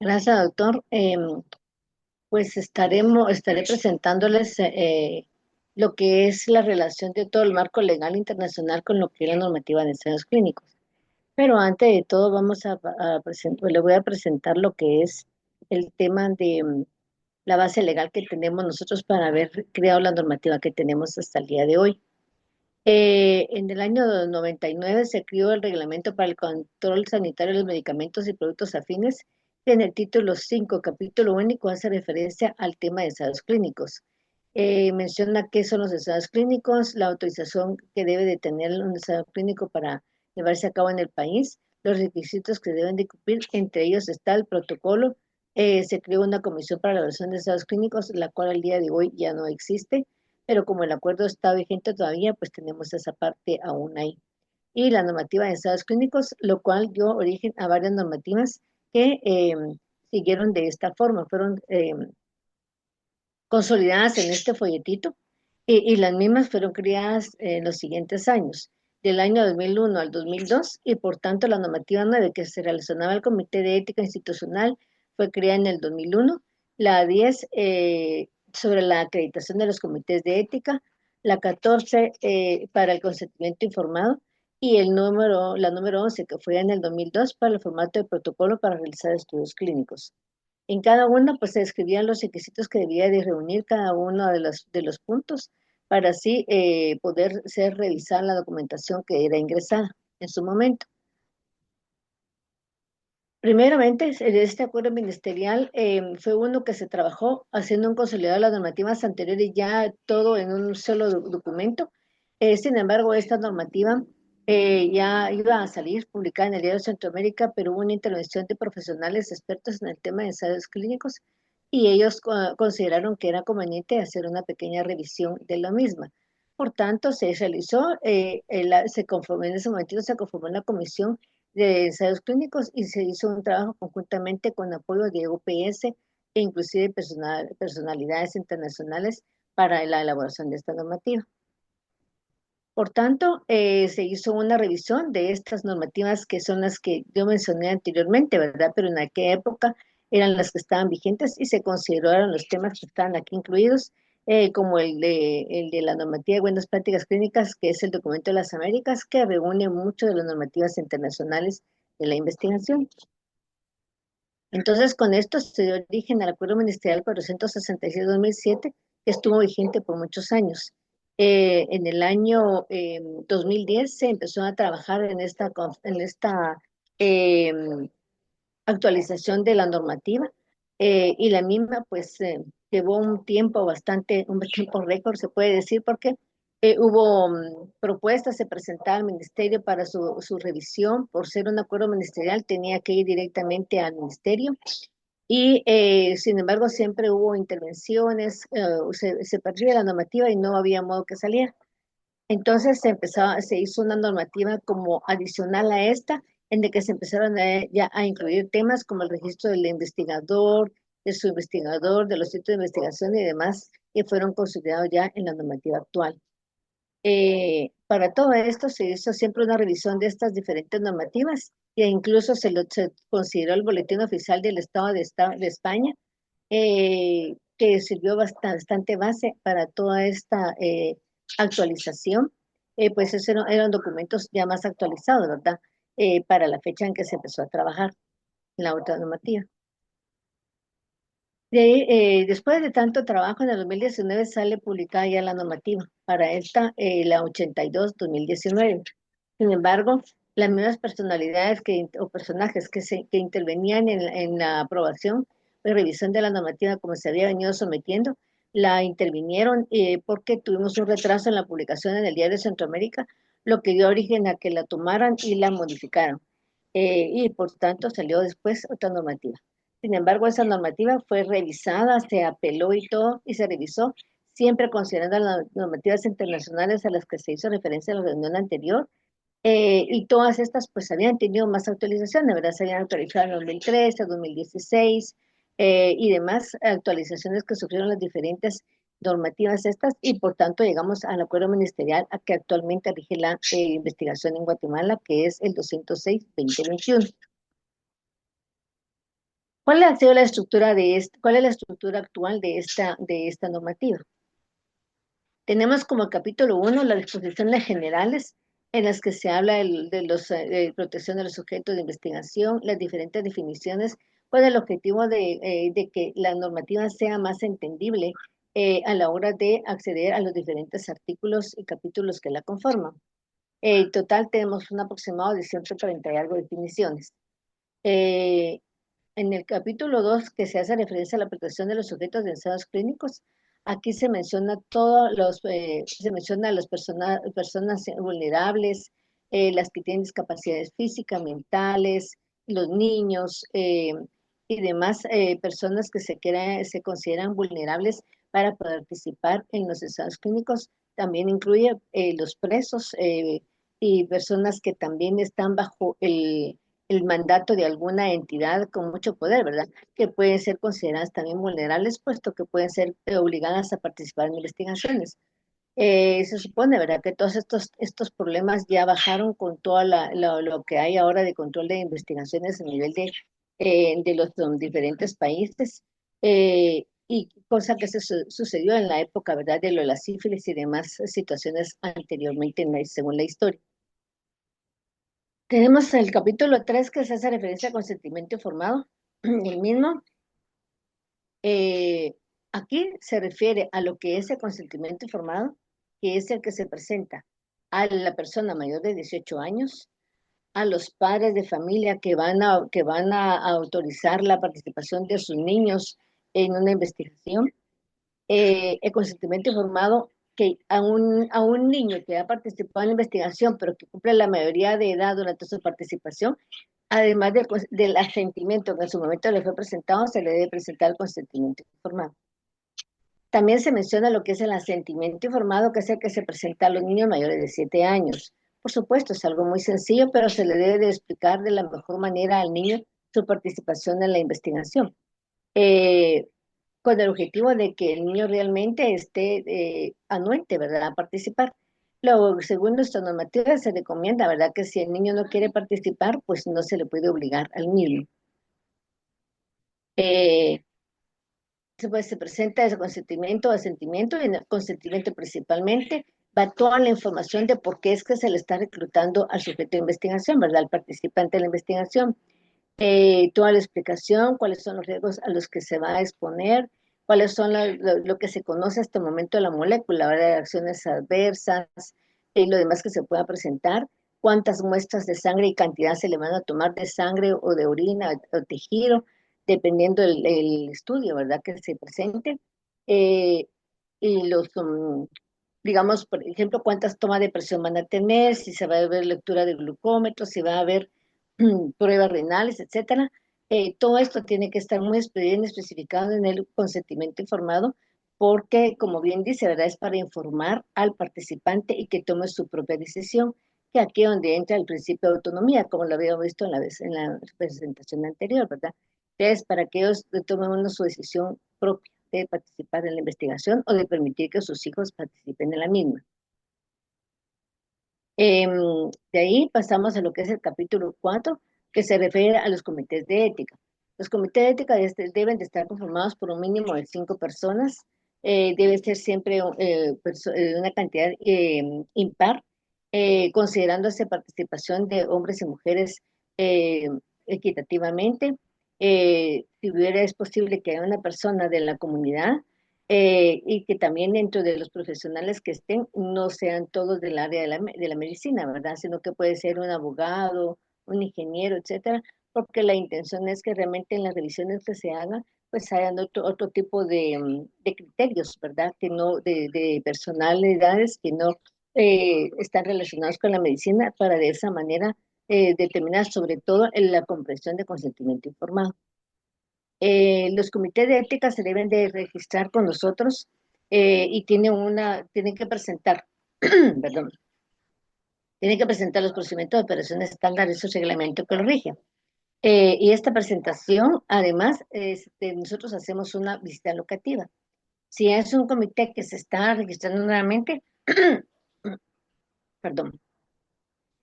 Gracias, doctor. Pues estaré presentándoles lo que es la relación de todo el marco legal internacional con lo que es la normativa de ensayos clínicos. Pero antes de todo le voy a presentar lo que es el tema de la base legal que tenemos nosotros para haber creado la normativa que tenemos hasta el día de hoy. En el año 99 se creó el Reglamento para el Control Sanitario de los Medicamentos y Productos Afines, que en el título 5, capítulo único, hace referencia al tema de ensayos clínicos. Menciona qué son los ensayos clínicos, la autorización que debe de tener un ensayo clínico para llevarse a cabo en el país, los requisitos que deben de cumplir, entre ellos está el protocolo. Se creó una comisión para la evaluación de ensayos clínicos, la cual al día de hoy ya no existe, pero como el acuerdo está vigente todavía, pues tenemos esa parte aún ahí. Y la normativa de ensayos clínicos, lo cual dio origen a varias normativas que siguieron de esta forma, fueron consolidadas en este folletito y las mismas fueron creadas en los siguientes años, del año 2001 al 2002, y por tanto la normativa 9 que se relacionaba al Comité de Ética Institucional fue creada en el 2001, la 10 sobre la acreditación de los comités de ética, la 14 para el consentimiento informado, y la número 11 que fue en el 2002 para el formato de protocolo para realizar estudios clínicos. En cada una, pues se describían los requisitos que debía de reunir cada uno de los puntos para así poder ser revisada la documentación que era ingresada en su momento. Primeramente, este acuerdo ministerial fue uno que se trabajó haciendo un consolidado de las normativas anteriores, ya todo en un solo documento. Sin embargo, esta normativa ya iba a salir publicada en el Diario de Centroamérica, pero hubo una intervención de profesionales expertos en el tema de ensayos clínicos y ellos consideraron que era conveniente hacer una pequeña revisión de la misma. Por tanto, se realizó, se conformó en ese momento, se conformó la comisión de ensayos clínicos y se hizo un trabajo conjuntamente con apoyo de UPS e inclusive personalidades internacionales para la elaboración de esta normativa. Por tanto, se hizo una revisión de estas normativas que son las que yo mencioné anteriormente, ¿verdad? Pero en aquella época eran las que estaban vigentes y se consideraron los temas que estaban aquí incluidos, como el de la normativa de buenas prácticas clínicas, que es el documento de las Américas, que reúne mucho de las normativas internacionales de la investigación. Entonces, con esto se dio origen al Acuerdo Ministerial 466-2007, que estuvo vigente por muchos años. En el año 2010 se empezó a trabajar en esta eh, actualización de la normativa y la misma pues llevó un tiempo récord se puede decir, porque hubo propuestas, se presentaba al ministerio para su revisión. Por ser un acuerdo ministerial tenía que ir directamente al ministerio y sin embargo siempre hubo intervenciones, se perdía la normativa y no había modo que saliera. Entonces se hizo una normativa como adicional a esta, en de que se empezaron ya a incluir temas como el registro del investigador, de su investigador, de los sitios de investigación y demás, que fueron considerados ya en la normativa actual. Para todo esto se hizo siempre una revisión de estas diferentes normativas e incluso se consideró el Boletín Oficial del Estado de España, que sirvió bastante base para toda esta actualización. Pues esos eran documentos ya más actualizados, ¿verdad? Para la fecha en que se empezó a trabajar en la otra normativa. Después de tanto trabajo, en el 2019 sale publicada ya la normativa para esta, la 82-2019. Sin embargo, las mismas personalidades o personajes que intervenían en la aprobación y revisión de la normativa como se había venido sometiendo, la intervinieron porque tuvimos un retraso en la publicación en el Diario de Centroamérica, lo que dio origen a que la tomaran y la modificaran. Y por tanto salió después otra normativa. Sin embargo, esa normativa fue revisada, se apeló y todo, y se revisó, siempre considerando las normativas internacionales a las que se hizo referencia en la reunión anterior, y todas estas pues habían tenido más actualizaciones, ¿verdad? Se habían actualizado en 2013, 2016 y demás actualizaciones que sufrieron las diferentes normativas estas, y por tanto llegamos al acuerdo ministerial a que actualmente rige la investigación en Guatemala, que es el 206-2021. ¿Cuál ha sido la estructura cuál es la estructura actual de esta normativa? Tenemos como capítulo 1 las disposiciones generales en las que se habla de protección de los sujetos de investigación, las diferentes definiciones, con el objetivo de que la normativa sea más entendible a la hora de acceder a los diferentes artículos y capítulos que la conforman. En total tenemos un aproximado de 140 y algo definiciones. Eh, en el capítulo 2, que se hace referencia a la protección de los sujetos de ensayos clínicos, aquí se menciona se menciona a las personas vulnerables, las que tienen discapacidades físicas, mentales, los niños y demás personas que se consideran vulnerables para participar en los ensayos clínicos. También incluye los presos y personas que también están bajo el mandato de alguna entidad con mucho poder, ¿verdad? Que pueden ser consideradas también vulnerables, puesto que pueden ser obligadas a participar en investigaciones. Se supone, ¿verdad?, que todos estos problemas ya bajaron con todo lo que hay ahora de control de investigaciones a nivel de los diferentes países, y cosa que sucedió en la época, ¿verdad?, de la sífilis y demás situaciones anteriormente según la historia. Tenemos el capítulo 3 que se hace referencia al consentimiento informado. El mismo, eh, aquí se refiere a lo que es el consentimiento informado, que es el que se presenta a la persona mayor de 18 años, a los padres de familia que van a autorizar la participación de sus niños en una investigación, el consentimiento informado que a un niño que ha participado en la investigación, pero que cumple la mayoría de edad durante su participación, además del asentimiento que en su momento le fue presentado, se le debe presentar el consentimiento informado. También se menciona lo que es el asentimiento informado, que es el que se presenta a los niños mayores de 7 años. Por supuesto, es algo muy sencillo, pero se le debe de explicar de la mejor manera al niño su participación en la investigación. Eh, con el objetivo de que el niño realmente esté anuente, ¿verdad?, a participar. Luego, según nuestra normativa, se recomienda, ¿verdad?, que si el niño no quiere participar, pues no se le puede obligar al mismo. Pues, se presenta ese consentimiento, asentimiento, y en el consentimiento principalmente va toda la información de por qué es que se le está reclutando al sujeto de investigación, ¿verdad?, al participante de la investigación. Toda la explicación, cuáles son los riesgos a los que se va a exponer, cuáles son lo que se conoce hasta el momento de la molécula, ¿verdad?, de acciones adversas y lo demás que se pueda presentar, cuántas muestras de sangre y cantidad se le van a tomar de sangre o de orina o tejido, dependiendo el estudio, ¿verdad?, que se presente. Eh, y digamos, por ejemplo, cuántas tomas de presión van a tener, si se va a ver lectura de glucómetro, si va a haber pruebas renales, etcétera. Todo esto tiene que estar muy bien especificado en el consentimiento informado, porque, como bien dice, ¿verdad?, es para informar al participante y que tome su propia decisión, que aquí es donde entra el principio de autonomía, como lo habíamos visto en la presentación anterior, ¿verdad? Es para que ellos tomen uno su decisión propia de participar en la investigación o de permitir que sus hijos participen en la misma. Em, de ahí pasamos a lo que es el capítulo 4, que se refiere a los comités de ética. Los comités de ética deben de estar conformados por un mínimo de 5 personas, debe ser siempre una cantidad impar, considerándose participación de hombres y mujeres eh, equitativamente. Si hubiera, es posible que haya una persona de la comunidad, y que también dentro de los profesionales que estén no sean todos del área de la medicina, ¿verdad? Sino que puede ser un abogado, un ingeniero, etcétera, porque la intención es que realmente en las revisiones que se hagan, pues hayan otro tipo de criterios, ¿verdad? Que no, de personalidades que no están relacionados con la medicina, para de esa manera determinar sobre todo en la comprensión de consentimiento informado. Los comités de ética se deben de registrar con nosotros, y tienen que presentar, perdón, tienen que presentar los procedimientos de operaciones estándar, esos reglamentos que lo rigen. Y esta presentación, además, nosotros hacemos una visita locativa. Si es un comité que se está registrando nuevamente, perdón,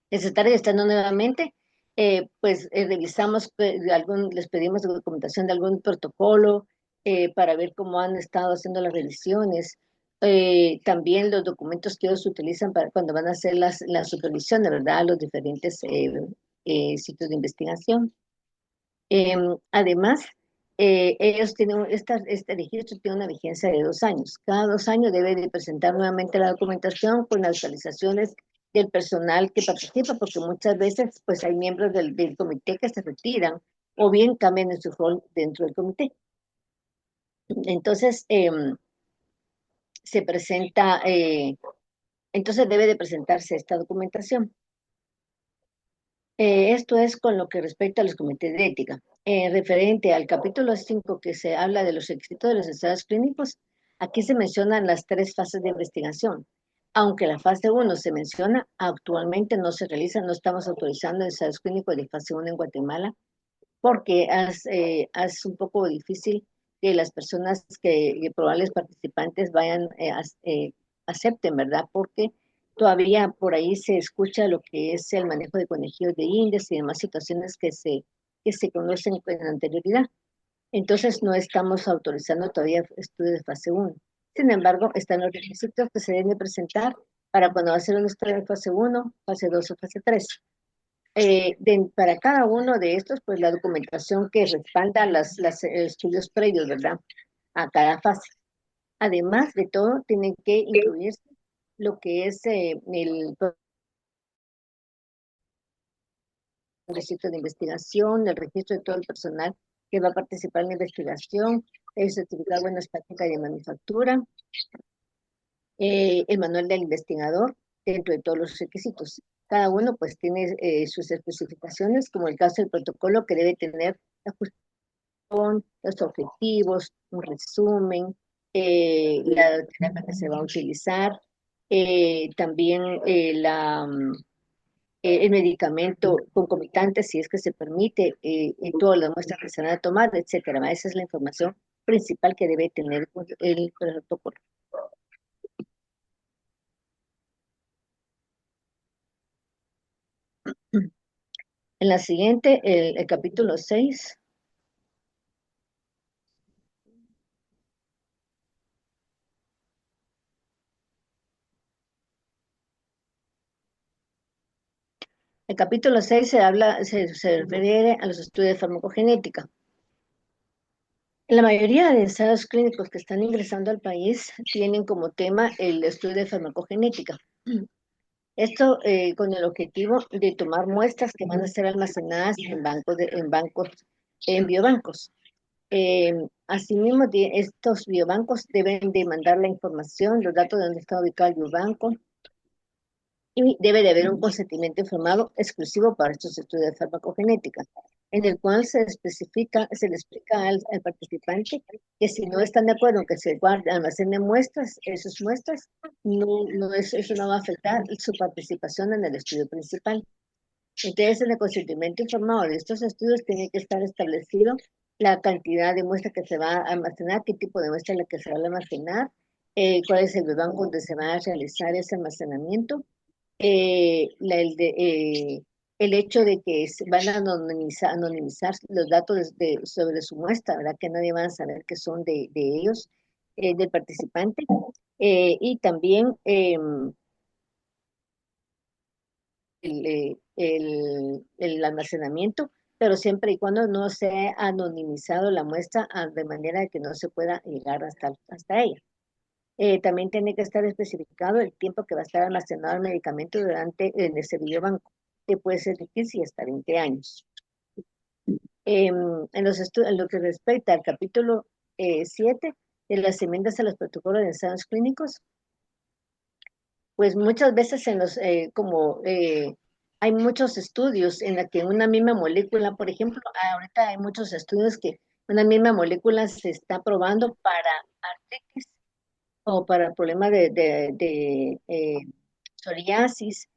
que se está registrando nuevamente, pues revisamos, les pedimos documentación de algún protocolo para ver cómo han estado haciendo las revisiones. También los documentos que ellos utilizan para cuando van a hacer las supervisiones, ¿verdad? Los diferentes sitios de investigación. Además, ellos tienen, este registro tiene una vigencia de 2 años. Cada 2 años debe de presentar nuevamente la documentación con las actualizaciones del personal que participa, porque muchas veces pues hay miembros del comité que se retiran o bien cambian en su rol dentro del comité. Entonces, se presenta, entonces debe de presentarse esta documentación. Esto es con lo que respecta a los comités de ética. Referente al capítulo 5 que se habla de los éxitos de los ensayos clínicos, aquí se mencionan las 3 fases de investigación. Aunque la fase 1 se menciona, actualmente no se realiza, no estamos autorizando ensayos clínicos de fase 1 en Guatemala, porque es un poco difícil que las personas que probables participantes vayan, acepten, ¿verdad? Porque todavía por ahí se escucha lo que es el manejo de conejillos de indias y demás situaciones que se conocen con anterioridad. Entonces no estamos autorizando todavía estudios de fase 1. Sin embargo, están los requisitos que se deben de presentar para cuando va a ser un estudio de fase 1, fase 2 o fase 3. Para cada uno de estos, pues la documentación que respalda los estudios previos, ¿verdad? A cada fase. Además de todo, tienen que incluirse lo que es el registro de investigación, el registro de todo el personal que va a participar en la investigación, el certificado de buenas prácticas de manufactura, el manual del investigador, dentro de todos los requisitos. Cada uno pues tiene sus especificaciones, como el caso del protocolo que debe tener la los objetivos, un resumen, la terapia que se va a utilizar, también el medicamento concomitante, si es que se permite, y todas las muestras que se van a tomar, etcétera. Esa es la información principal que debe tener el protocolo. En la siguiente, el capítulo 6. El capítulo 6 se refiere a los estudios de farmacogenética. La mayoría de ensayos clínicos que están ingresando al país tienen como tema el estudio de farmacogenética. Esto con el objetivo de tomar muestras que van a ser almacenadas en biobancos. Asimismo, estos biobancos deben de mandar la información, los datos de dónde está ubicado el biobanco, y debe de haber un consentimiento informado exclusivo para estos estudios de farmacogenética, en el cual se le explica al participante que si no están de acuerdo en que se almacenen muestras, esas muestras, eso no va a afectar su participación en el estudio principal. Entonces, en el consentimiento informado de estos estudios tiene que estar establecido la cantidad de muestra que se va a almacenar, qué tipo de muestra es la que se va a almacenar, cuál es el banco donde se va a realizar ese almacenamiento, el hecho de que van a anonimizar los datos sobre su muestra, ¿verdad? Que nadie va a saber que son de ellos, del participante, y también el almacenamiento, pero siempre y cuando no se ha anonimizado la muestra de manera que no se pueda llegar hasta ella. También tiene que estar especificado el tiempo que va a estar almacenado el medicamento en ese biobanco, que puede ser de 15 y hasta 20 años. En lo que respecta al capítulo 7 de las enmiendas a los protocolos de ensayos clínicos, pues muchas veces hay muchos estudios en la que una misma molécula, por ejemplo, ahorita hay muchos estudios que una misma molécula se está probando para artritis o para problemas de psoriasis,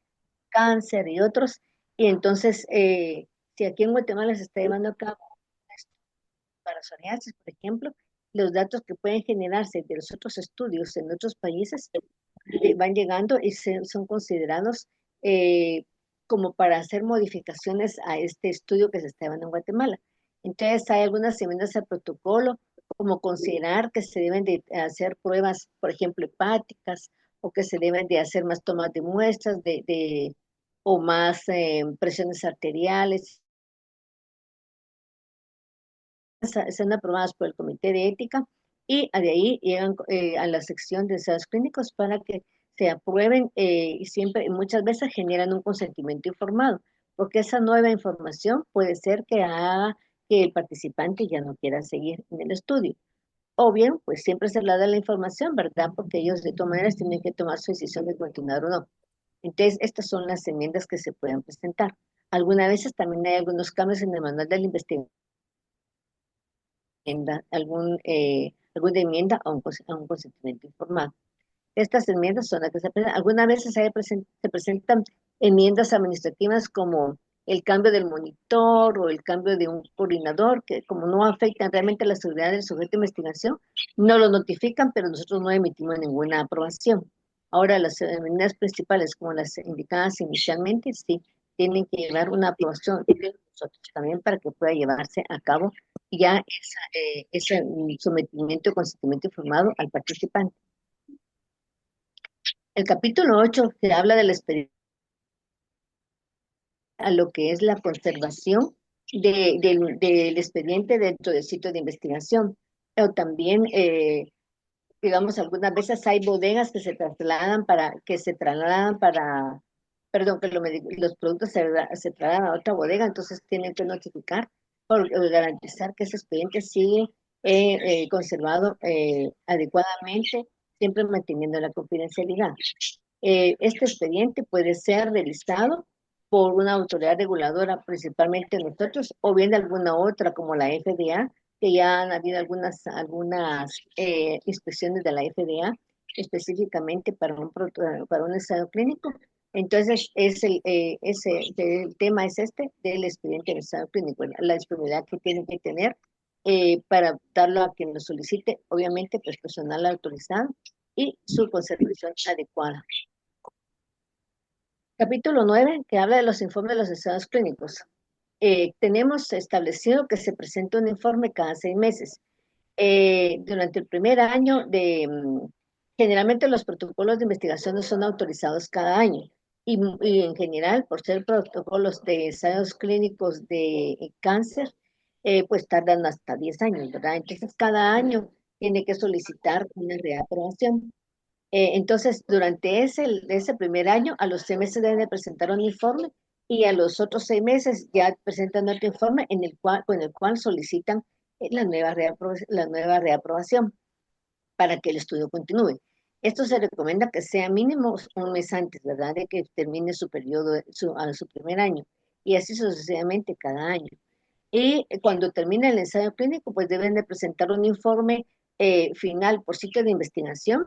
cáncer y otros. Y entonces, si aquí en Guatemala se está llevando a cabo esto para psoriasis, por ejemplo, los datos que pueden generarse de los otros estudios en otros países van llegando y son considerados como para hacer modificaciones a este estudio que se está llevando en Guatemala. Entonces hay algunas enmiendas al protocolo, como considerar que se deben de hacer pruebas, por ejemplo, hepáticas, o que se deben de hacer más tomas de muestras o más presiones arteriales. Son aprobadas por el Comité de Ética y de ahí llegan a la sección de ensayos clínicos para que se aprueben y siempre, y muchas veces generan un consentimiento informado, porque esa nueva información puede ser que haga que el participante ya no quiera seguir en el estudio. O bien, pues siempre se le da la información, ¿verdad? Porque ellos de todas maneras tienen que tomar su decisión de continuar o no. Entonces, estas son las enmiendas que se pueden presentar. Algunas veces también hay algunos cambios en el manual de la investigación, alguna enmienda a un consentimiento informado. Estas enmiendas son las que se presentan. Algunas veces se presentan enmiendas administrativas como el cambio del monitor o el cambio de un coordinador, que como no afectan realmente la seguridad del sujeto de investigación, no lo notifican, pero nosotros no emitimos ninguna aprobación. Ahora, las enmiendas principales, como las indicadas inicialmente, sí, tienen que llevar una aprobación de nosotros también para que pueda llevarse a cabo ya ese sometimiento, consentimiento informado al participante. El capítulo 8 se habla de la experiencia a lo que es la conservación del expediente dentro del sitio de investigación. O también, digamos, algunas veces hay bodegas que se trasladan para, perdón, que los productos se trasladan a otra bodega, entonces tienen que notificar por garantizar que ese expediente sigue conservado adecuadamente, siempre manteniendo la confidencialidad. Este expediente puede ser realizado por una autoridad reguladora, principalmente nosotros, o bien de alguna otra, como la FDA, que ya han habido algunas inspecciones de la FDA, específicamente para un ensayo clínico. Entonces, el tema es este del expediente de ensayo clínico, la disponibilidad que tiene que tener para darlo a quien lo solicite, obviamente, pues personal autorizado y su conservación adecuada. Capítulo 9 que habla de los informes de los ensayos clínicos. Tenemos establecido que se presenta un informe cada 6 meses. Durante el primer año generalmente los protocolos de investigación no son autorizados cada año. Y en general, por ser protocolos de ensayos clínicos de cáncer, pues tardan hasta 10 años, ¿verdad? Entonces, cada año tiene que solicitar una reaprobación. Entonces, durante ese primer año, a los 6 meses deben de presentar un informe y a los otros 6 meses ya presentan otro informe con el cual solicitan la nueva reaprobación para que el estudio continúe. Esto se recomienda que sea mínimo un mes antes, ¿verdad?, de que termine su periodo, a su primer año, y así sucesivamente cada año. Y cuando termine el ensayo clínico, pues deben de presentar un informe final por sitio de investigación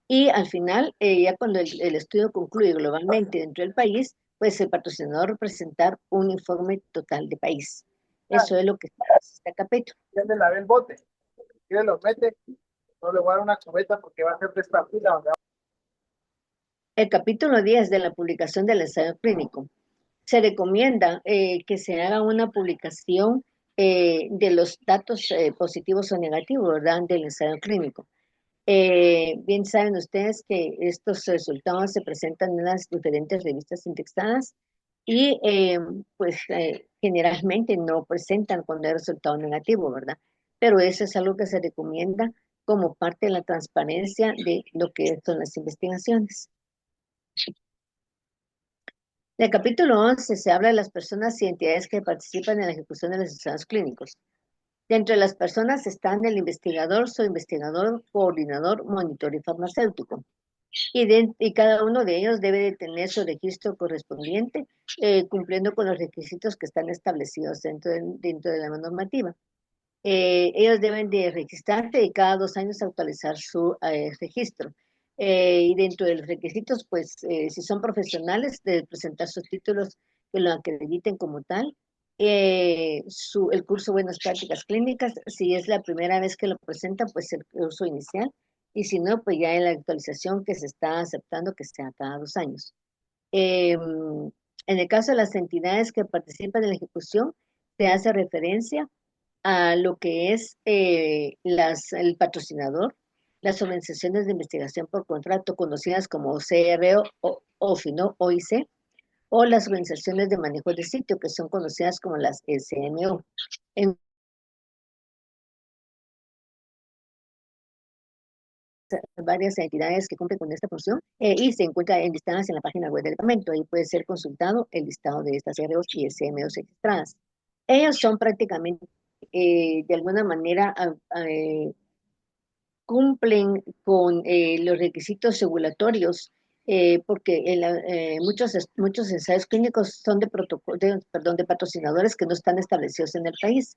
y al final, ya cuando el estudio concluye globalmente dentro del país, pues el patrocinador presentar un informe total de país. Eso es lo que está en este capítulo. Ya le lavé el bote. Si quiere lo mete, no le voy a dar una cubeta porque va a ser de esta fila. El capítulo 10 de la publicación del ensayo clínico. Se recomienda que se haga una publicación de los datos positivos o negativos, ¿verdad?, del ensayo clínico. Bien saben ustedes que estos resultados se presentan en las diferentes revistas indexadas y pues generalmente no presentan cuando hay resultado negativo, ¿verdad? Pero eso es algo que se recomienda como parte de la transparencia de lo que son las investigaciones. En el capítulo 11 se habla de las personas y entidades que participan en la ejecución de los ensayos clínicos. Dentro de las personas están el investigador, subinvestigador, coordinador, monitor y farmacéutico. Y cada uno de ellos debe de tener su registro correspondiente, cumpliendo con los requisitos que están establecidos dentro de la normativa. Ellos deben de registrarse y cada 2 años actualizar su registro. Y dentro de los requisitos, pues, si son profesionales, deben presentar sus títulos que lo acrediten como tal. El curso Buenas Prácticas Clínicas, si es la primera vez que lo presentan, pues el curso inicial. Y si no, pues ya en la actualización que se está aceptando que sea cada 2 años. En el caso de las entidades que participan en la ejecución, se hace referencia a lo que es el patrocinador, las organizaciones de investigación por contrato, conocidas como CRO, OFI, ¿no? OIC, o las organizaciones de manejo de sitio, que son conocidas como las SMO. En varias entidades que cumplen con esta función y se encuentra enlistadas en la página web del departamento. Ahí puede ser consultado el listado de estas CROs y SMOs registradas. Ellos son prácticamente, de alguna manera, cumplen con los requisitos regulatorios, porque muchos ensayos clínicos son de patrocinadores que no están establecidos en el país.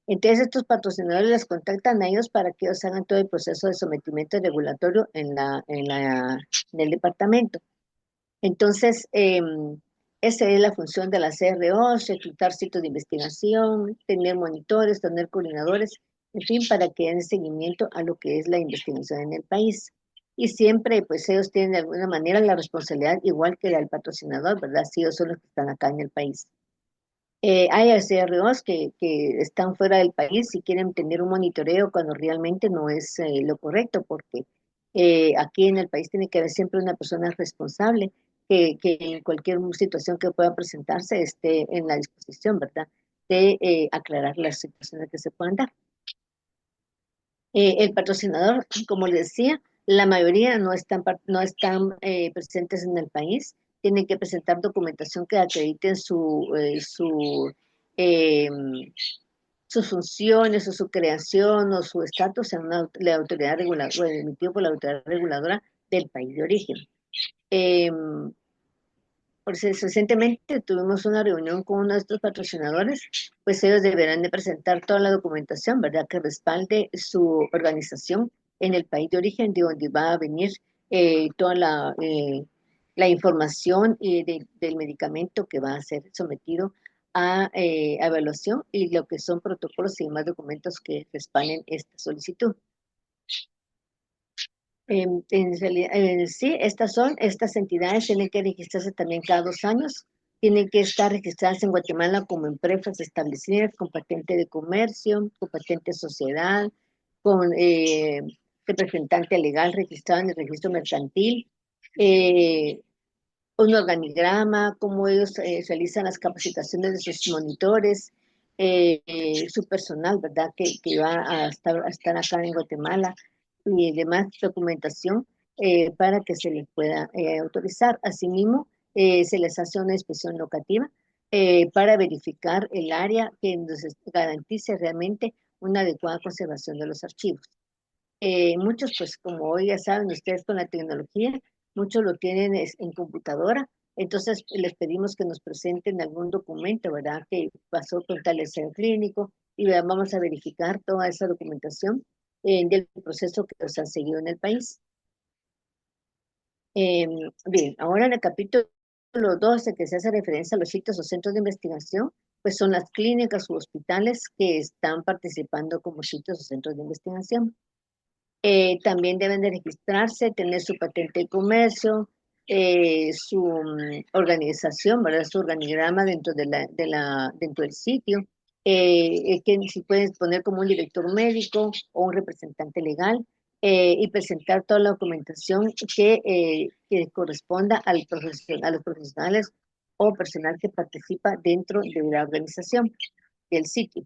Entonces, estos patrocinadores les contactan a ellos para que ellos hagan todo el proceso de sometimiento regulatorio en el departamento. Entonces, esa es la función de las CROs: reclutar sitios de investigación, tener monitores, tener coordinadores, en fin, para que den seguimiento a lo que es la investigación en el país. Y siempre, pues ellos tienen de alguna manera la responsabilidad, igual que la del patrocinador, ¿verdad? Si ellos son los que están acá en el país. Hay CROs que están fuera del país y quieren tener un monitoreo cuando realmente no es lo correcto, porque aquí en el país tiene que haber siempre una persona responsable que en cualquier situación que pueda presentarse esté en la disposición, ¿verdad?, de aclarar las situaciones que se puedan dar. El patrocinador, como les decía, la mayoría no están presentes en el país. Tienen que presentar documentación que acrediten eh, sus funciones o su creación o su estatus en la autoridad reguladora, emitido por la autoridad reguladora del país de origen. Eh, Recientemente tuvimos una reunión con uno de estos patrocinadores, pues ellos deberán de presentar toda la documentación, ¿verdad?, que respalde su organización en el país de origen, de donde va a venir toda la información del medicamento que va a ser sometido a evaluación, y lo que son protocolos y demás documentos que respalden esta solicitud. Sí, estas entidades tienen que registrarse también cada 2 años, tienen que estar registradas en Guatemala como empresas establecidas con patente de comercio, con patente de sociedad, con representante legal registrado en el registro mercantil, eh, un organigrama, cómo ellos realizan las capacitaciones de sus monitores, su personal, ¿verdad?, que va a estar acá en Guatemala, y demás documentación para que se les pueda autorizar. Asimismo, se les hace una inspección locativa para verificar el área que nos garantice realmente una adecuada conservación de los archivos. Muchos, pues como hoy ya saben ustedes con la tecnología, muchos lo tienen en computadora, entonces les pedimos que nos presenten algún documento, ¿verdad?, que pasó con tal ensayo clínico, y vamos a verificar toda esa documentación del proceso que nos han seguido en el país. Bien, ahora en el capítulo 12, que se hace referencia a los sitios o centros de investigación, pues son las clínicas u hospitales que están participando como sitios o centros de investigación. También deben de registrarse, tener su patente de comercio, su organización, ¿verdad?, su organigrama dentro del sitio, que si pueden poner como un director médico o un representante legal, y presentar toda la documentación que corresponda a los profesionales o personal que participa dentro de la organización del sitio.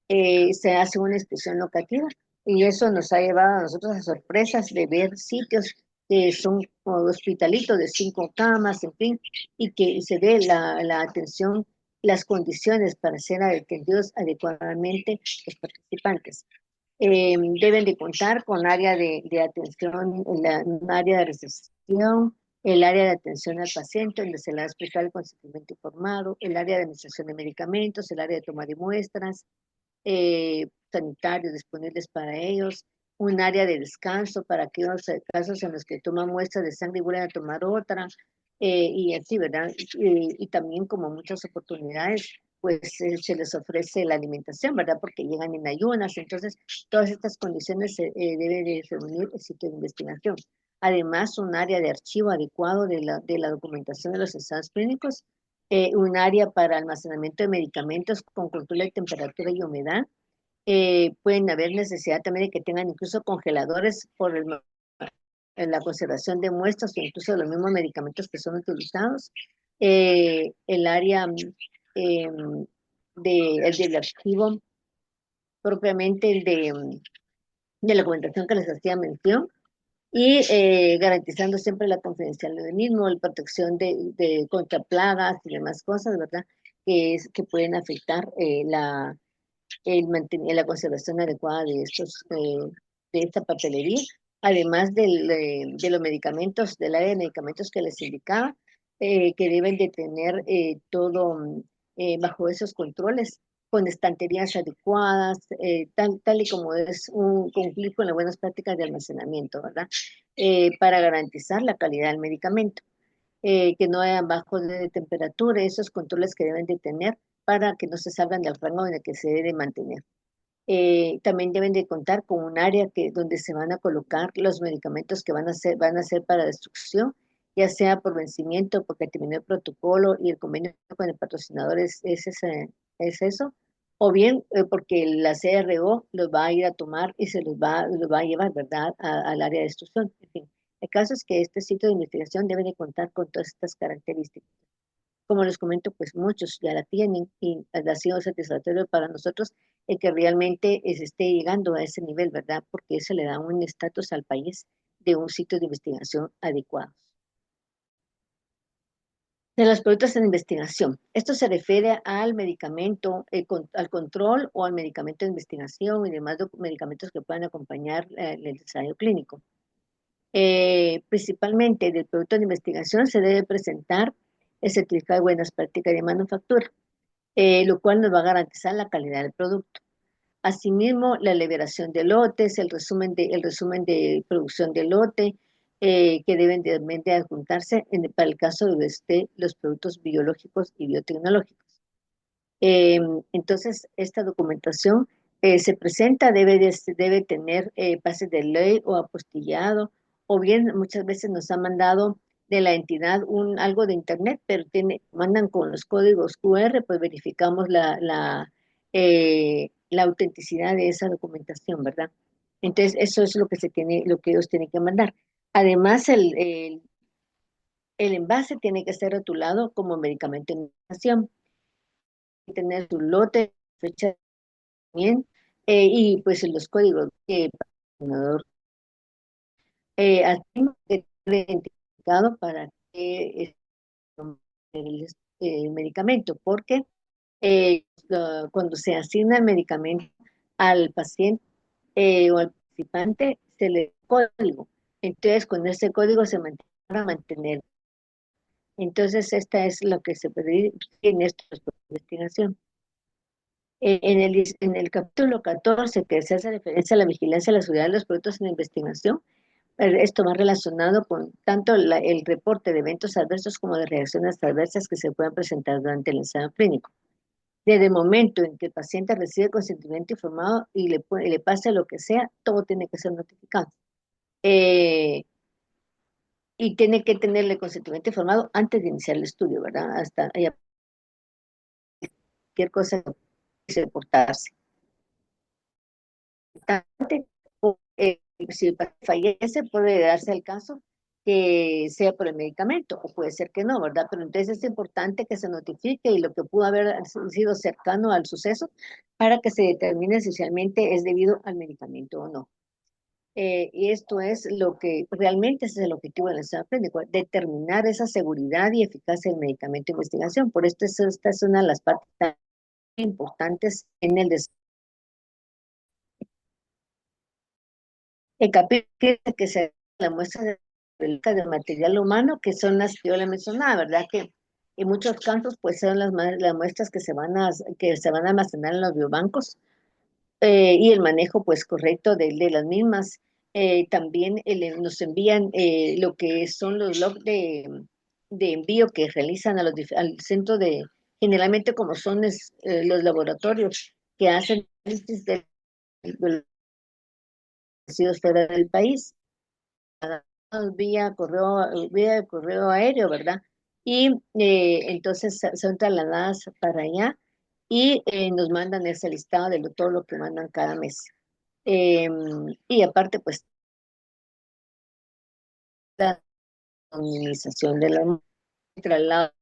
Se hace una inspección locativa, y eso nos ha llevado a nosotros a sorpresas de ver sitios que son como hospitalitos de 5 camas, en fin, y que se ve la atención, las condiciones para ser atendidos adecuadamente los participantes. Deben de contar con área de atención, un área de recepción, el área de atención al paciente, donde se le va a explicar el consentimiento informado, el área de administración de medicamentos, el área de toma de muestras, sanitarios disponibles para ellos, un área de descanso para aquellos casos en los que toman muestras de sangre y vuelven a tomar otra, y así, ¿verdad? Y también, como muchas oportunidades, pues se les ofrece la alimentación, ¿verdad?, porque llegan en ayunas. Entonces, todas estas condiciones debe de reunir el sitio de investigación. Además, un área de archivo adecuado de la documentación de los ensayos clínicos, un área para almacenamiento de medicamentos con control de temperatura y humedad. Pueden haber necesidad también de que tengan incluso congeladores por en la conservación de muestras o incluso los mismos medicamentos que son utilizados. El área del archivo, propiamente de la documentación que les hacía mención, y garantizando siempre la confidencialidad del mismo, la protección contra plagas y demás cosas, ¿verdad? Que pueden afectar la conservación adecuada de esta papelería, además de los medicamentos, del área de medicamentos que les indicaba, que deben de tener todo bajo esos controles, con estanterías adecuadas, tal y como es cumplir con las buenas prácticas de almacenamiento, ¿verdad? Para garantizar la calidad del medicamento, que no hayan bajos de temperatura, esos controles que deben de tener para que no se salgan del rango en el que se debe mantener. También deben de contar con un área donde se van a colocar los medicamentos que van a ser para destrucción, ya sea por vencimiento, porque terminó el protocolo y el convenio con el patrocinador es eso, o bien porque la CRO los va a ir a tomar y los va a llevar, ¿verdad?, al área de destrucción. En fin, el caso es que este sitio de investigación debe de contar con todas estas características. Como les comento, pues muchos ya la tienen y ha sido satisfactorio para nosotros el que realmente se esté llegando a ese nivel, ¿verdad? Porque eso le da un estatus al país de un sitio de investigación adecuado. De los productos en investigación. Esto se refiere al medicamento, al control o al medicamento de investigación y demás medicamentos que puedan acompañar el ensayo clínico. Principalmente del producto de investigación se debe presentar el certificado de buenas prácticas de manufactura, lo cual nos va a garantizar la calidad del producto. Asimismo, la liberación de lotes, el resumen de producción de lote, que deben de adjuntarse para el caso de los productos biológicos y biotecnológicos. Entonces, esta documentación se presenta, debe tener pases de ley o apostillado, o bien muchas veces nos han mandado de la entidad algo de internet, pero mandan con los códigos QR, pues verificamos la autenticidad de esa documentación, ¿verdad? Entonces, eso es lo que ellos tienen que mandar. Además, el envase tiene que ser rotulado como medicamento de investigación, tener su lote, fecha también, y pues en los códigos patrocinador, así que identificado para que el medicamento, porque cuando se asigna el medicamento al paciente o al participante, se le da código. Entonces, con ese código se mantiene para mantener. Entonces, esta es lo que se puede en esta investigación. En el capítulo 14, que se hace referencia a la vigilancia de la seguridad de los productos en investigación, esto va relacionado con tanto el reporte de eventos adversos como de reacciones adversas que se puedan presentar durante el ensayo clínico. Desde el momento en que el paciente recibe consentimiento informado y le pase lo que sea, todo tiene que ser notificado. Y tiene que tenerle consentimiento informado antes de iniciar el estudio, ¿verdad? Hasta cualquier cosa que puede reportarse. Si el paciente fallece, puede darse el caso que sea por el medicamento, o puede ser que no, ¿verdad? Pero entonces es importante que se notifique y lo que pudo haber sido cercano al suceso para que se determine si realmente es debido al medicamento o no. Y esto es lo que realmente es el objetivo del ensayo clínico, determinar esa seguridad y eficacia del medicamento de investigación. Por esto esta es una de las partes tan importantes en el desarrollo. El capítulo que se la muestra del material humano, que son las que yo le mencionaba, ¿verdad? Que en muchos casos, pues son las muestras que se van a almacenar en los biobancos, y el manejo, pues, correcto de las mismas. También nos envían lo que son los logs de envío que realizan al centro generalmente como son los laboratorios que hacen análisis de los residuos fuera del país, vía correo aéreo, ¿verdad? y entonces son trasladadas para allá y nos mandan ese listado de todo lo que mandan cada mes. Y aparte, pues, la administración de la traslado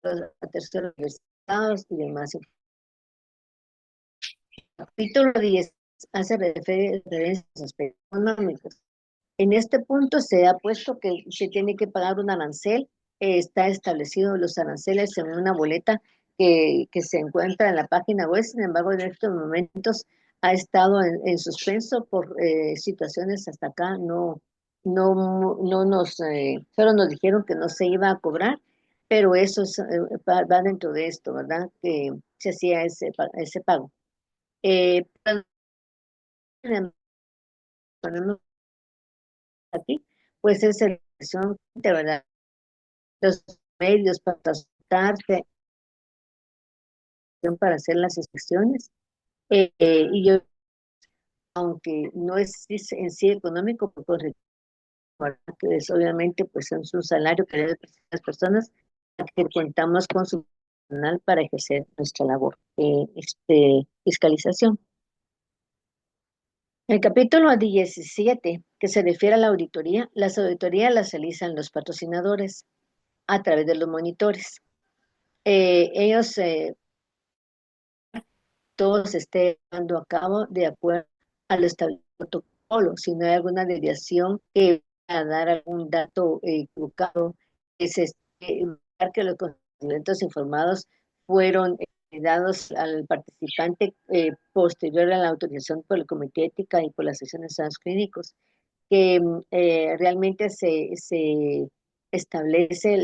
a terceros estados y demás. El capítulo 10 hace referencia a los aspectos económicos. En este punto se ha puesto que se tiene que pagar un arancel, está establecido los aranceles en una boleta que se encuentra en la página web. Sin embargo, en estos momentos ha estado en suspenso por situaciones hasta acá, no nos, solo nos dijeron que no se iba a cobrar, pero eso va dentro de esto, ¿verdad? Que se hacía ese pago. Pero, ponemos aquí, pues es la elección, de verdad, los medios para transportarse, para hacer las inspecciones. Y yo, aunque no es en sí económico, pues recordar que es obviamente pues es un salario que deben recibir las personas a que contamos con su personal para ejercer nuestra labor de fiscalización. El capítulo 17, que se refiere a la auditoría, las auditorías las realizan los patrocinadores a través de los monitores. Ellos todo se esté llevando a cabo de acuerdo al establecido protocolo. Si no hay alguna desviación que a dar algún dato equivocado, que los consentimientos informados fueron dados al participante posterior a la autorización por el Comité de Ética y por las sesiones de ensayos clínicos, que realmente se establece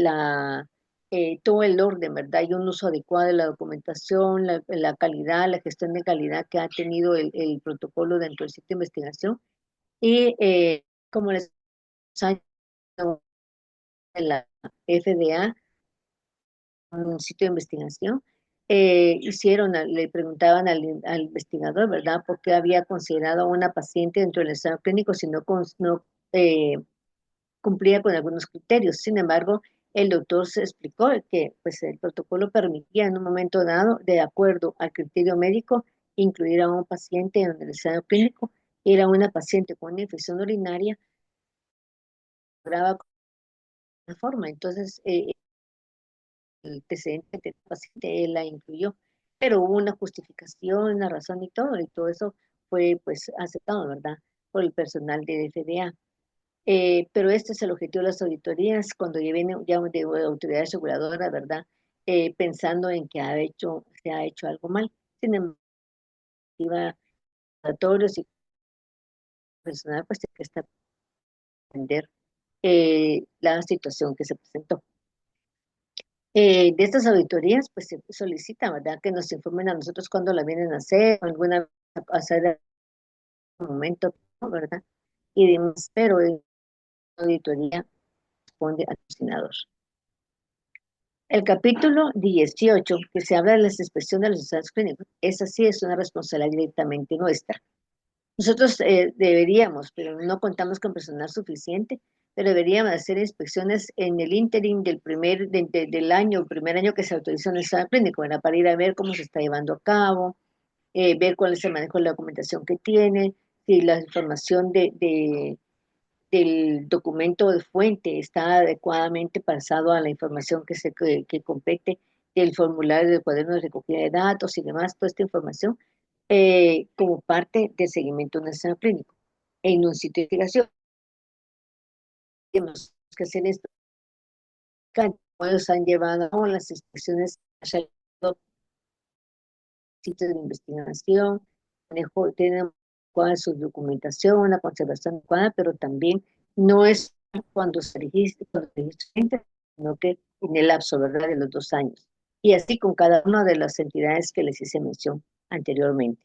todo el orden, ¿verdad? Hay un uso adecuado de la documentación, la calidad, la gestión de calidad que ha tenido el protocolo dentro del sitio de investigación. Y como les años en la FDA, un sitio de investigación, le preguntaban al investigador, ¿verdad?, por qué había considerado a una paciente dentro del ensayo clínico si no eh, cumplía con algunos criterios. Sin embargo, el doctor se explicó que pues, el protocolo permitía en un momento dado, de acuerdo al criterio médico, incluir a un paciente en el ensayo clínico. Era una paciente con una infección urinaria grave con una forma. Entonces, el antecedente de la paciente él la incluyó, pero hubo una justificación, una razón y todo eso fue pues aceptado, ¿verdad?, por el personal de FDA. Pero este es el objetivo de las auditorías cuando ya viene ya de autoridades reguladoras, ¿verdad? Pensando en que se ha hecho algo mal. Sin embargo, laboratorios y personal pues tiene que estar atender la situación que se presentó. De estas auditorías, pues se solicita, ¿verdad?, que nos informen a nosotros cuándo la vienen a hacer, alguna vez a hacer en un momento, ¿no?, ¿verdad? Y demás, pero la auditoría responde al patrocinador. El capítulo 18, que se habla de las inspecciones de los ensayos clínicos, esa sí es una responsabilidad directamente nuestra. Nosotros deberíamos, pero no contamos con personal suficiente, pero deberíamos hacer inspecciones en el ínterin del año, primer año que se autoriza un ensayo clínico, ¿verdad?, para ir a ver cómo se está llevando a cabo, ver cuál es el manejo de la documentación que tiene, si la información del documento de fuente está adecuadamente pasado a la información que compete del formulario del cuaderno de recogida de datos y demás, toda esta información como parte del seguimiento de un ensayo clínico. En un sitio de investigación tenemos que hacer esto. Ellos han llevado a cabo las inspecciones, sitios de investigación, tienen adecuada su documentación, la conservación adecuada, pero también no es cuando se registra, sino que en el lapso, ¿verdad?, de los 2 años. Y así con cada una de las entidades que les hice mención anteriormente.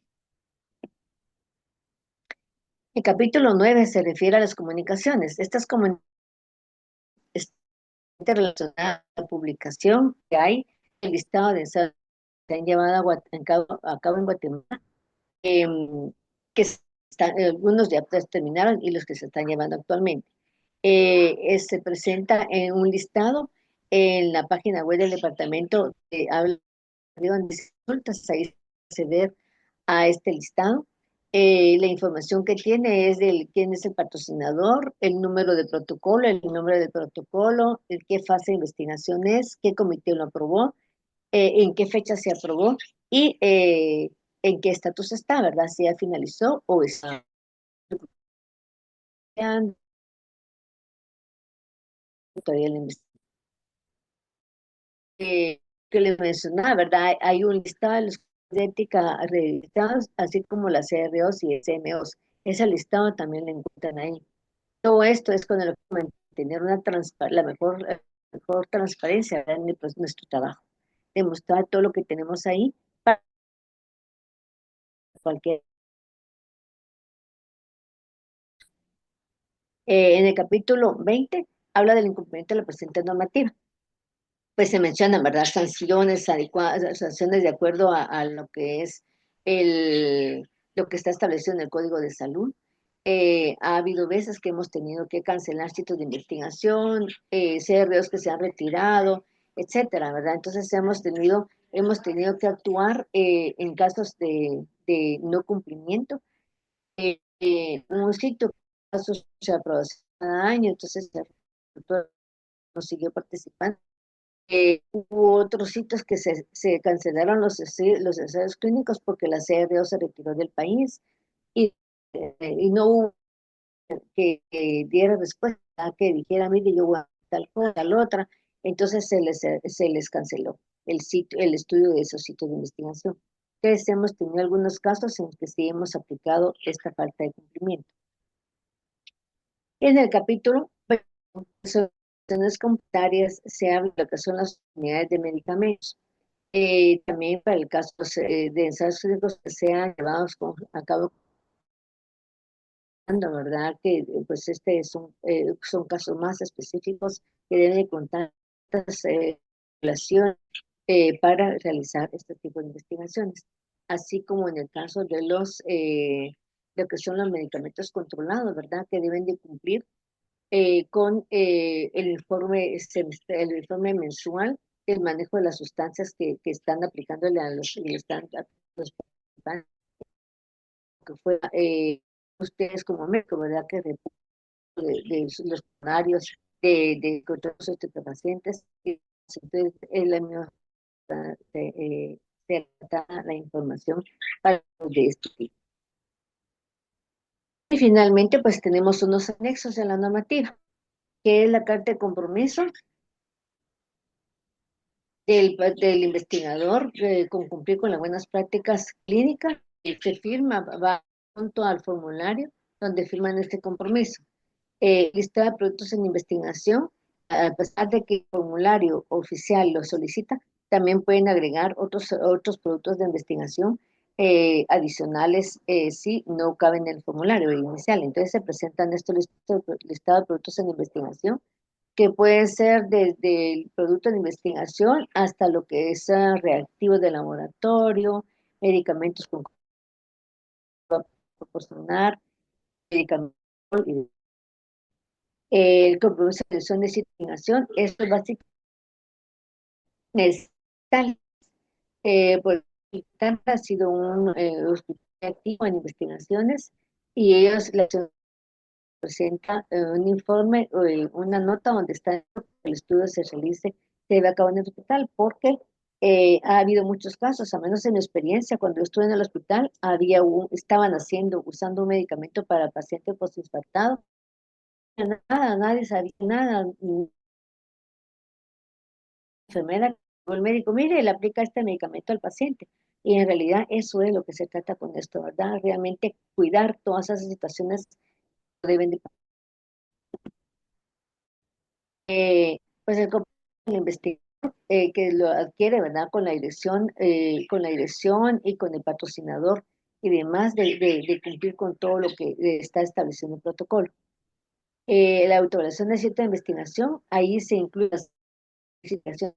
El capítulo 9 se refiere a las comunicaciones. Estas comunicaciones relacionadas a la publicación que hay, el listado de ensayos que han llevado a cabo en Guatemala, que algunos ya terminaron y los que se están llevando actualmente. Se presenta en un listado en la página web del departamento, habla de donde consultas, ahí acceder a este listado. La información que tiene es del quién es el patrocinador, el número de protocolo, el nombre del protocolo, en qué fase de investigación es, qué comité lo aprobó, en qué fecha se aprobó y en qué estatus está, ¿verdad? Si ya finalizó o está todavía la investigación. Que les mencionaba, ¿verdad? Hay un listado de los de ética revisados, así como las CROs y SMOs. Ese listado también lo encuentran ahí. Todo esto es con el objetivo de tener la mejor transparencia, ¿verdad? En nuestro trabajo. Demostrar todo lo que tenemos ahí para cualquier. En el capítulo 20 habla del incumplimiento de la presente normativa. Pues se mencionan, ¿verdad? Sanciones adecuadas, sanciones de acuerdo a lo que es lo que está establecido en el Código de Salud. Ha habido veces que hemos tenido que cancelar sitios de investigación, CROs que se han retirado, etcétera, ¿verdad? Entonces hemos tenido que actuar en casos de no cumplimiento. Un sitio casos se aprobó cada año, entonces no siguió participando. Hubo otros sitios que se cancelaron los ensayos clínicos porque la CRO se retiró del país y no hubo que diera respuesta, que dijera, mire, yo voy a tal cosa, tal otra. Entonces se les canceló el estudio de esos sitios de investigación. Entonces hemos tenido algunos casos en que sí hemos aplicado esta falta de cumplimiento. En el capítulo soluciones comunitarias se habla de lo que son las unidades de medicamentos. También para el caso de ensayos clínicos que sean llevados a cabo, ¿verdad? Que pues son casos más específicos que deben contar relación para realizar este tipo de investigaciones, así como en el caso de lo que son los medicamentos controlados, ¿verdad? Que deben de cumplir con el informe mensual del manejo de las sustancias que están aplicándole a los participantes, que fue ustedes como médicos, ¿verdad? Que de los horarios de control de pacientes, y entonces es la misma, se da la información para de este tipo. Y finalmente, pues tenemos unos anexos en la normativa, que es la carta de compromiso del investigador con cumplir con las buenas prácticas clínicas, y se firma, va junto al formulario donde firman este compromiso. Lista de productos en investigación, a pesar de que el formulario oficial lo solicita, también pueden agregar otros productos de investigación adicionales si no caben en el formulario inicial. Entonces se presentan estos listados de productos en investigación que pueden ser desde el producto de investigación hasta lo que es reactivos de laboratorio, medicamentos con proporcionar, medicamentos. El compromiso de selección de investigación, esto es básicamente tal, porque el TAMP ha sido un hospital activo en investigaciones y ellos les presenta un informe o una nota donde está que el estudio se realice, se lleve a cabo en el hospital, porque ha habido muchos casos, a menos en mi experiencia, cuando yo estuve en el hospital, estaban usando un medicamento para paciente postinfarktado, nada, nadie sabía nada, enfermera o el médico, mire, le aplica este medicamento al paciente. Y en realidad eso es lo que se trata con esto, ¿verdad? Realmente cuidar todas esas situaciones que deben de pues el investigador que lo adquiere, ¿verdad? Con la dirección y con el patrocinador y demás de cumplir con todo lo que está establecido en el protocolo. La autorización de cierta investigación, ahí se incluye la certificación.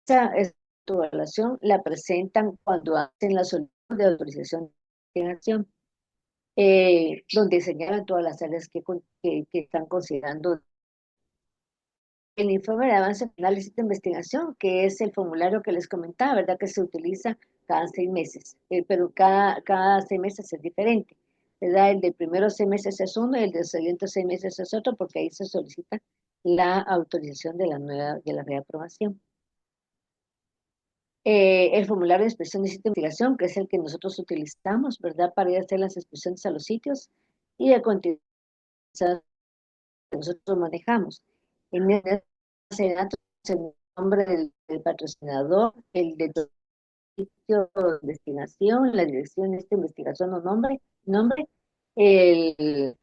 Esa autorización la presentan cuando hacen la solicitud de autorización de investigación, donde señalan todas las áreas que están considerando el informe de avance, análisis de investigación, que es el formulario que les comentaba, ¿verdad? Que se utiliza cada 6 meses, pero cada 6 meses es diferente, ¿verdad? El de primeros 6 meses es uno y el de los siguientes 6 meses es otro, porque ahí se solicita la autorización de la reaprobación. El formulario de inspección de sitio de investigación, que es el que nosotros utilizamos, ¿verdad? Para ir a hacer las inspecciones a los sitios y a continuación que nosotros manejamos. En el base de datos, el nombre del patrocinador, el de sitio de investigación, la dirección de esta investigación o nombre, el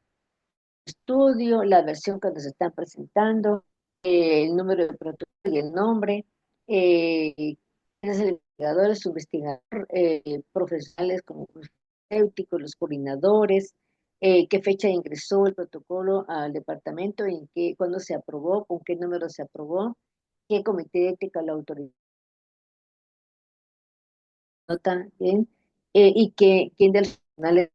estudio, la versión que nos están presentando, el número de protocolo y el nombre, eh, quién es el investigador, su investigador, profesionales como farmacéuticos, los coordinadores, qué fecha ingresó el protocolo al departamento, cuándo se aprobó, con qué número se aprobó, qué comité de ética lo autorizó también, y quién de los profesionales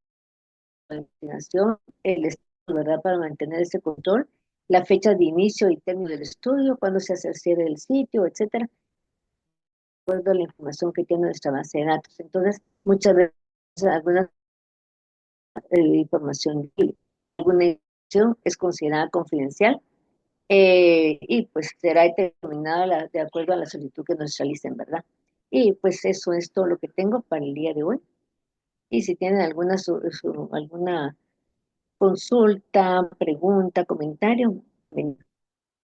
de la investigación, el Estado, ¿verdad? Para mantener ese control, la fecha de inicio y término del estudio, cuándo se hace el cierre del sitio, etcétera, de acuerdo a la información que tiene nuestra base de datos. Entonces, muchas veces alguna información, alguna información es considerada confidencial, y pues será determinada de acuerdo a la solicitud que nos realicen, ¿verdad? Y pues eso es todo lo que tengo para el día de hoy. Y si tienen alguna consulta, pregunta, comentario, ven.